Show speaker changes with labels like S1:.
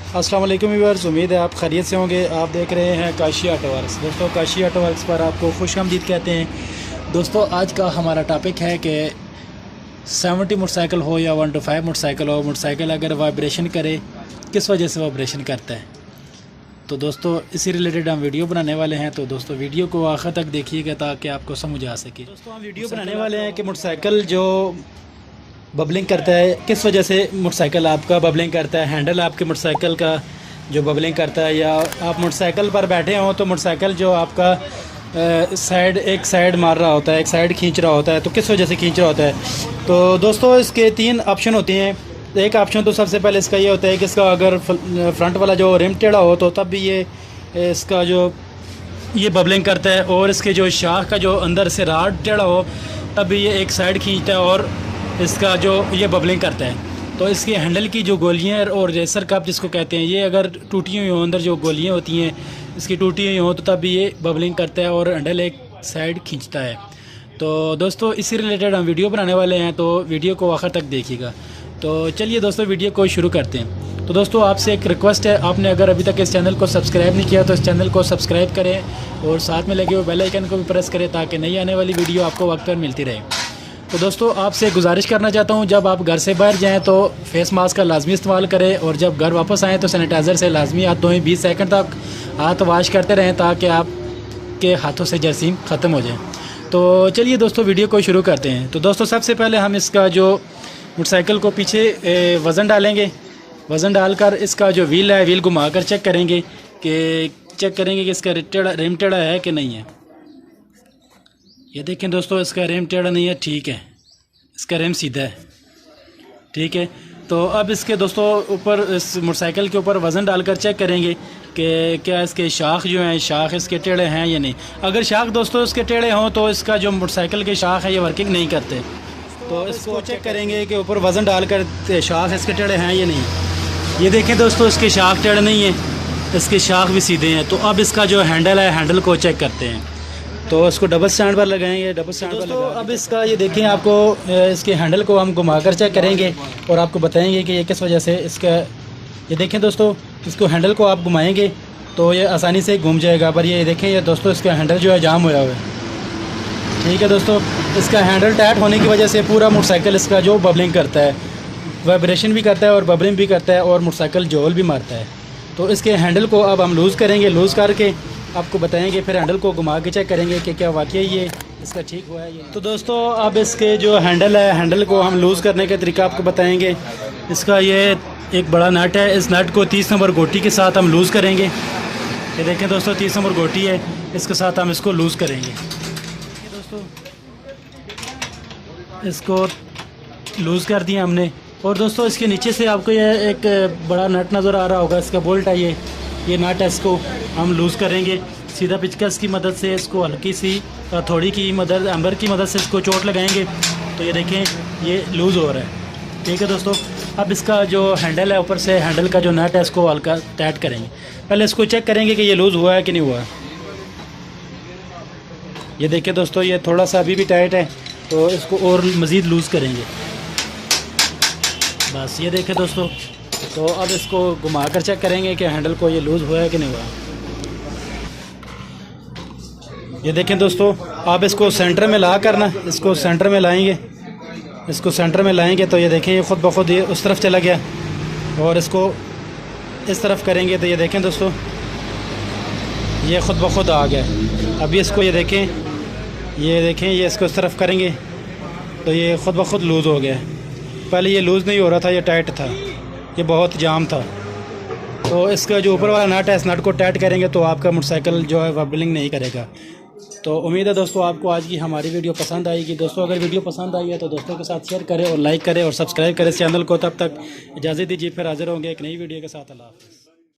S1: अस्सलाम वालेकुम व्यूअर्स, उम्मीद है आप खैरियत से होंगे। आप देख रहे हैं काशी ऑटो वर्क्स। दोस्तों, काशी ऑटो वर्क्स पर आपको खुशामदीद कहते हैं। दोस्तों, आज का हमारा टॉपिक है कि 70 मोटरसाइकिल हो या 125 मोटरसाइकिल हो, मोटरसाइकिल अगर वाइब्रेशन करे किस वजह से वाइब्रेशन करता है। तो दोस्तों, इसी रिलेटेड हम वीडियो बनाने वाले हैं। तो दोस्तों, वीडियो को आखिर तक देखिएगा ताकि आपको समझ आ सके। दोस्तों, हम वीडियो बनाने वाले हैं कि मोटरसाइकिल जो बबलिंग करता है, किस वजह से मोटरसाइकिल आपका बबलिंग करता है। हैंडल आपके मोटरसाइकिल का जो बबलिंग करता है, या आप मोटरसाइकिल पर बैठे हों तो मोटरसाइकिल जो आपका एक साइड मार रहा होता है, एक साइड खींच रहा होता है, तो किस वजह से खींच रहा होता है। तो दोस्तों, इसके 3 ऑप्शन होते हैं। एक ऑप्शन तो सबसे पहले इसका ये होता है कि इसका अगर फ्रंट वाला जो रिम टेढ़ा हो तो तब भी ये इसका जो ये बबलिंग करता है, और इसके जो शाख का जो अंदर से राड टेढ़ा हो तब भी ये एक साइड खींचता है और इसका जो ये बबलिंग करता है। तो इसके हैंडल की जो गोलियां और रेसर कप जिसको कहते हैं, ये अगर टूटी हुई हों, अंदर जो गोलियां होती हैं इसकी टूटी हुई हों तो तब भी ये बबलिंग करता है और हैंडल एक साइड खींचता है। तो दोस्तों, इसी रिलेटेड हम वीडियो बनाने वाले हैं, तो वीडियो को आखिर तक देखिएगा। तो चलिए दोस्तों, वीडियो को शुरू करते हैं। तो दोस्तों, आपसे एक रिक्वेस्ट है, आपने अगर अभी तक इस चैनल को सब्सक्राइब नहीं किया तो इस चैनल को सब्सक्राइब करें और साथ में लगे हुए बेल आइकन को भी प्रेस करें ताकि नई आने वाली वीडियो आपको वक्त पर मिलती रहे। तो दोस्तों, आपसे गुजारिश करना चाहता हूं, जब आप घर से बाहर जाएं तो फेस मास्क का लाजमी इस्तेमाल करें, और जब घर वापस आएँ तो सैनिटाइज़र से लाजमी हाथ धोएं। 20 सेकंड तक हाथ वॉश करते रहें ताकि आपके हाथों से जरासीम ख़त्म हो जाए। तो चलिए दोस्तों, वीडियो को शुरू करते हैं। तो दोस्तों, सबसे पहले हम इसका जो मोटरसाइकिल को पीछे वज़न डालेंगे। वज़न डालकर इसका जो व्हील है, व्हील घुमा कर चेक करेंगे कि इसका रिम टेढ़ा है कि नहीं है। ये देखें दोस्तों, इसका रेम टेढ़ा नहीं है, ठीक है, इसका रेम सीधा है, ठीक है। तो अब इसके दोस्तों ऊपर, इस मोटरसाइकिल के ऊपर वज़न डालकर चेक करेंगे कि क्या इसके शाख जो हैं, शाख इसके टेढ़े हैं या नहीं। अगर शाख दोस्तों इसके टेढ़े हों तो इसका जो मोटरसाइकिल के शाख है ये वर्किंग नहीं करते। तो इसको चेक करेंगे कि ऊपर वज़न डालकर शाख इसके टेढ़े हैं या नहीं। ये देखें दोस्तों, इसके शाख टेढ़े नहीं है, इसके शाख भी सीधे हैं। तो अब इसका जो हैंडल है, हैंडल को चेक करते हैं। तो इसको डबल स्टैंड पर लगाएंगे। डबल स्टैंड पर दोस्तों, अब इसका ये देखें, आपको इसके हैंडल को हम घुमाकर चेक करेंगे और आपको बताएंगे कि ये किस वजह से इसका। ये देखें दोस्तों, इसको हैंडल को आप घुमाएंगे तो ये आसानी से घूम जाएगा। पर ये देखें, ये दोस्तों इसका हैंडल जो है जाम हुआ है, ठीक है दोस्तों। इसका हैंडल टाइट होने की वजह से पूरा मोटरसाइकिल इसका जो बबलिंग करता है, वाइब्रेशन भी करता है और बबलिंग भी करता है और मोटरसाइकिल जोल भी मारता है। तो इसके हैंडल को अब हम लूज़ करेंगे। लूज़ करके आपको बताएंगे, फिर हैंडल को घुमा के चेक करेंगे कि क्या वाकई ये इसका ठीक हुआ है ये। तो दोस्तों, अब इसके जो हैंडल है, हैंडल को हम लूज़ करने का तरीका आपको बताएंगे। इसका ये एक बड़ा नट है, इस नट को 30 नंबर गोटी के साथ हम लूज़ करेंगे। ये देखें दोस्तों, 30 नंबर गोटी है, इसके साथ हम इसको लूज़ करेंगे। दोस्तों, इसको लूज़ कर दिया हमने। और दोस्तों, इसके नीचे से आपको ये एक बड़ा नट नज़र आ रहा होगा, इसका बोल्ट है ये नट है, इसको हम लूज़ करेंगे। सीधा पिचकस की मदद से इसको हल्की सी थोड़ी की मदद, एम्बर की मदद से इसको चोट लगाएंगे तो ये देखें, ये लूज़ हो रहा है, ठीक है दोस्तों। अब इसका जो हैंडल है, ऊपर से हैंडल का जो नट है, इसको हल्का टाइट करेंगे। पहले इसको चेक करेंगे कि ये लूज़ हुआ है कि नहीं हुआ। ये देखिए दोस्तों, ये थोड़ा सा अभी भी टाइट है, तो इसको और मज़ीद लूज़ करेंगे। बस ये देखें दोस्तों। तो अब इसको घुमा कर चेक करेंगे कि हैंडल को ये लूज़ हुआ है कि नहीं हुआ। ये देखें दोस्तों, आप इसको सेंटर में ला कर ना, इसको सेंटर में लाएंगे। इसको सेंटर में लाएंगे तो ये देखें, ये ख़ुद ब खुद ये उस तरफ चला गया। और इसको इस तरफ करेंगे तो ये देखें दोस्तों, ये ख़ुद ब खुद आ गया। अभी इसको ये देखें, ये इसको इस तरफ करेंगे तो ये ख़ुद ब खुद लूज़ हो गया। पहले ये लूज़ नहीं हो रहा था, ये टाइट था, ये बहुत जाम था। तो इसका जो ऊपर वाला नट है, इस नट को टाइट करेंगे तो आपका मोटरसाइकिल जो है बबलिंग नहीं करेगा। तो उम्मीद है दोस्तों, आपको आज की हमारी वीडियो पसंद आएगी। दोस्तों, अगर वीडियो पसंद आई है तो दोस्तों के साथ शेयर करें और लाइक करें और सब्सक्राइब करें इस चैनल को। तब तक इजाज़त दीजिए, फिर हाजिर होंगे एक नई वीडियो के साथ। अल्लाह हाफ़िज़।